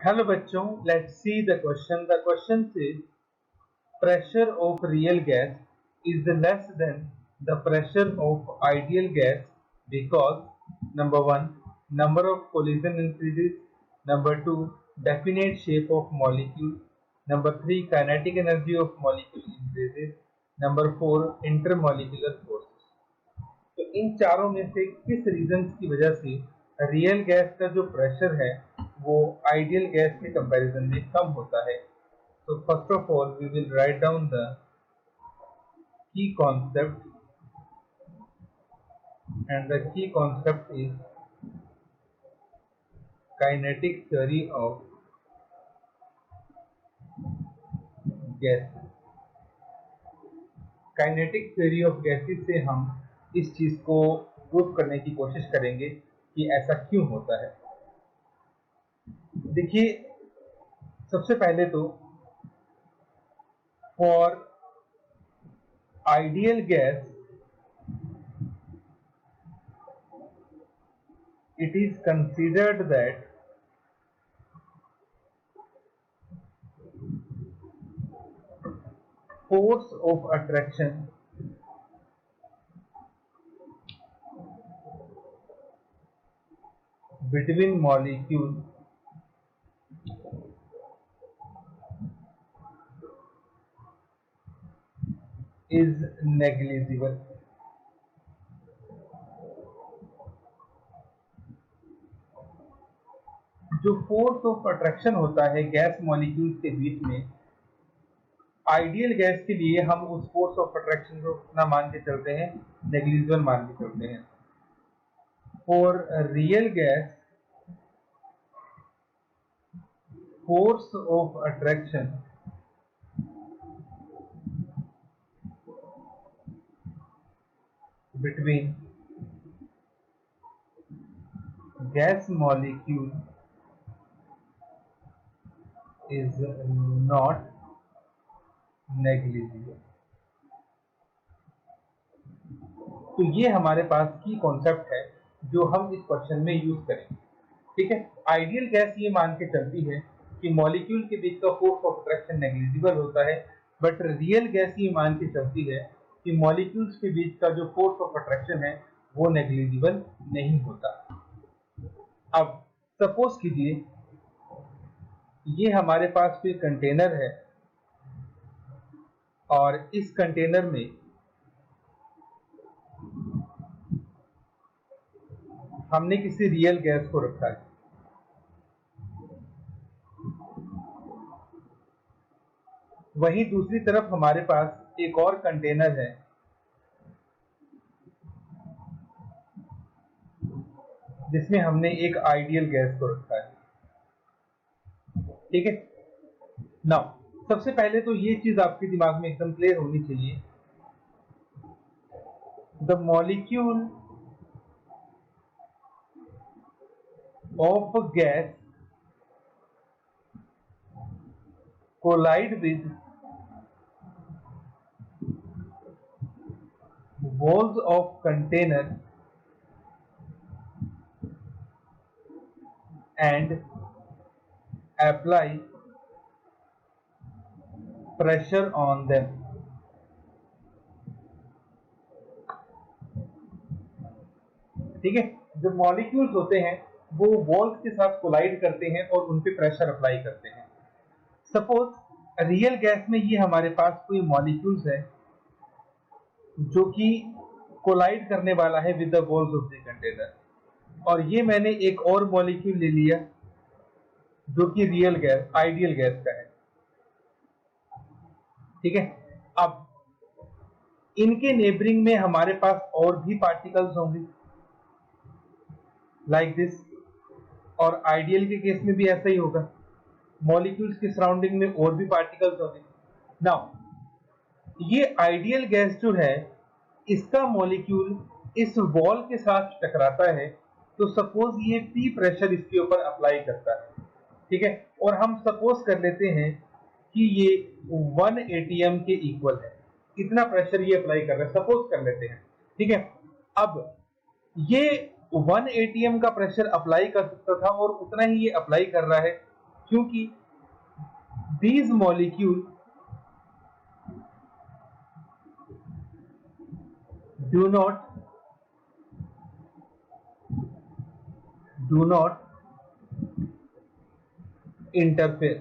Hello बच्चों, let's see the question. The question says pressure of real gas is less than the pressure of ideal gas because number 1 number of collision increases, number 2 definite shape of molecule, number 3 kinetic energy of molecule increases, number 4 intermolecular forces. तो इन चारों में से किस reasons की वजह से real gas का जो प्रेशर है वो आइडियल गैस के कंपैरिजन में कम होता है? So first of all, we will write down the key concept, and the key concept is kinetic theory of gases. Kinetic theory of gases से हम इस चीज को प्रूव करने की कोशिश करेंगे कि ऐसा क्यों होता है. देखिए, सबसे पहले तो for ideal gas it is considered that force of attraction between molecules is negligible. जो फोर्स ऑफ अट्रैक्शन होता है गैस मॉलिक्यूल्स के बीच में, आइडियल गैस के लिए हम उस फोर्स ऑफ अट्रैक्शन को कितना मान के चलते हैं? नेग्लिजिबल मान के चलते हैं. For real gas, force of attraction between gas molecule is not negligible. तो ये हमारे पास की कॉन्सेप्ट है जो हम इस क्वेश्चन में यूज करेंगे. ठीक है, आइडियल गैस ये मान के चलती है कि मॉलिक्यूल के बीच का फोर्स ऑफ अट्रैक्शन नेग्लिजिबल होता है, बट रियल गैस ये मान के चलती है कि मॉलिक्यूल्स के बीच का जो फोर्स ऑफ अट्रैक्शन है वो नेग्लिजिबल नहीं होता. अब सपोज कीजिए ये हमारे पास कोई कंटेनर है और इस कंटेनर में हमने किसी रियल गैस को रखा है. वहीं दूसरी तरफ हमारे पास एक और कंटेनर है जिसमें हमने एक आइडियल गैस को रखा है. ठीक है, नाउ सबसे पहले तो ये चीज आपके दिमाग में एकदम क्लियर होनी चाहिए. The molecule of gas collide with walls of container and apply pressure on them. ठीक है, जो मॉलिक्यूल्स होते हैं वो वॉल्स के साथ कोलाइड करते हैं और उन पे प्रेशर अप्लाई करते हैं. सपोज रियल गैस में ये हमारे पास कोई मॉलिक्यूल्स है जो कि कोलाइड करने वाला है with the walls of the container, और ये मैंने एक और मॉलिक्यूल ले लिया जो कि रियल गैस आइडियल गैस का है. ठीक है, अब इनके नेबरिंग में हमारे पास और भी पार्टिकल्स होंगे लाइक दिस, और आइडियल के केस में भी ऐसा ही होगा. मॉलिक्यूल्स के सराउंडिंग में और भी पार्टिकल्स होंगे. नाउ ये आइडियल गैस जो है इसका मॉलिक्यूल इस वॉल के साथ टकराता है, तो सपोज ये पी प्रेशर इसके ऊपर अप्लाई करता है. ठीक है, और हम सपोज कर लेते हैं कि ये 1 atm के इक्वल है. इतना प्रेशर ये अप्लाई कर रहा है, सपोज कर लेते हैं. ठीक है, अब ये 1 atm का प्रेशर अप्लाई कर सकता था और उतना ही ये अप्लाई कर रहा है क्योंकि these molecules do not interfere।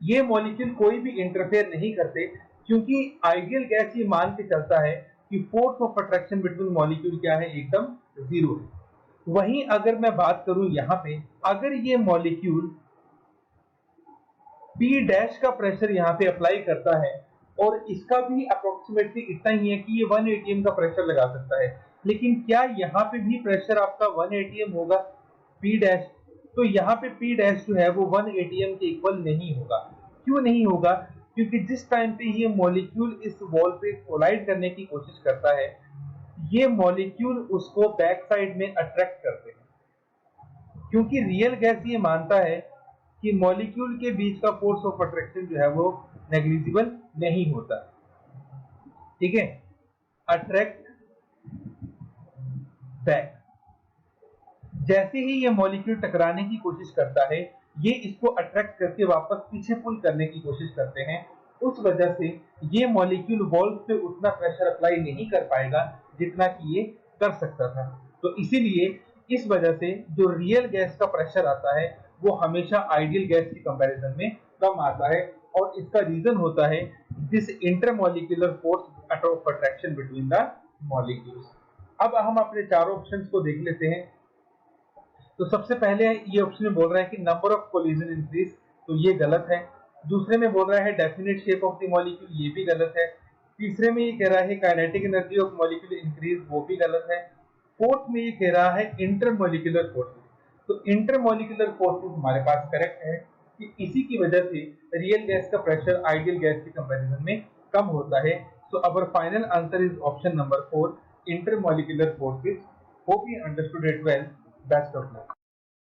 ये मॉलिक्यूल कोई भी इंटरफेयर नहीं करते, क्योंकि आइडियल गैस ये मान के चलता है कि force of attraction between molecule क्या है, एकदम जीरो है। वहीं अगर मैं बात करूं यहाँ पे, अगर ये मॉलिक्यूल P डैश का प्रेशर यहाँ पे अप्लाई करता है, और इसका भी अप्रोक्सीमेटली इतना ही है कि ये 1 atm का प्रेशर लगा सकता है, लेकिन क्या यहाँ पे भी प्रेशर आपका 1 atm होगा P डैश? तो यहाँ पे P डैश जो है वो 1 atm के इक्वल नहीं होगा। क्यों नहीं होगा? क्योंकि जिस टाइम पे ये मॉलिक्यूल इस वॉल पे कोलाइड करने की कोशिश करता है, ये मॉलिक्यूल उसको बैक साइड में अट्रैक्ट करते हैं, क्योंकि रियल गैस ये मानता है कि मॉलिक्यूल के बीच का फोर्स ऑफ अट्रैक्शन जो है वो नेग्लिजिबल नहीं होता। ठीक है, अट्रैक्ट बैक। जैसे ही ये मॉलिक्यूल टकराने की कोशिश करता है, ये इसको अट्रैक्ट करके वापस पीछे पुल करने की कोशिश करते हैं। उस वजह से ये मॉलिक्यूल वॉल्स पे उतना प्रेशर अप्लाई नहीं कर पाएगा जितना कि ये कर सकता था। तो इसीलिए इस वजह से जो रियल गैस का प्रेशर आता है वो हमेशा आइडियल गैस की कंपैरिजन में कम आता है, और इसका रीजन होता है this intermolecular force of attraction between the molecules. अब हम अपने चारों ऑप्शंस को देख लेते हैं। तो सबसे पहले ये ऑप्शन में बोल रहा है कि नंबर ऑफ कोलिजन इंक्रीज, तो ये गलत है। दूसरे में बोल रहा है definite shape of the molecule, ये भी गलत है। तीसरे में ये कह रहा है kinetic energy of molecule increase, वो भी गलत है। फोर्थ में ये कह रहा है इंटरमॉलिक्यूलर फोर्सेस, तो इंटरमॉलिक्यूलर फोर्सेस हमारे पास करेक्ट है कि इसी की वजह से रियल गैस का प्रेशर आइडियल गैस के कंपैरिजन में कम होता है। So our final answer is option number 4, intermolecular forces. Hope you understood it well. Best of luck.